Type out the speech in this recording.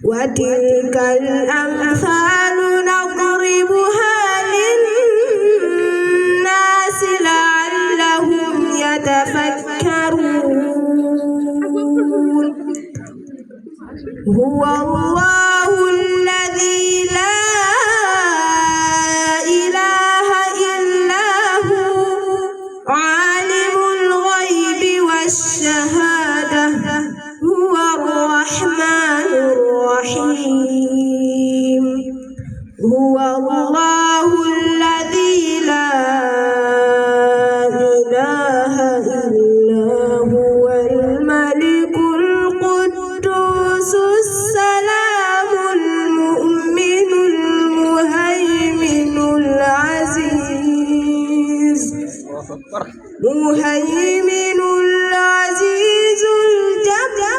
وتلك الأمثال نضربها للناس لعلهم يتفكرون هو الله الذي لا إله إلا هو عالم الغيب والشهادة هو الرحمن الرحيم هو الله الذي لا إله إلا هو الملك القدوس السلام المؤمن المهيمن العزيز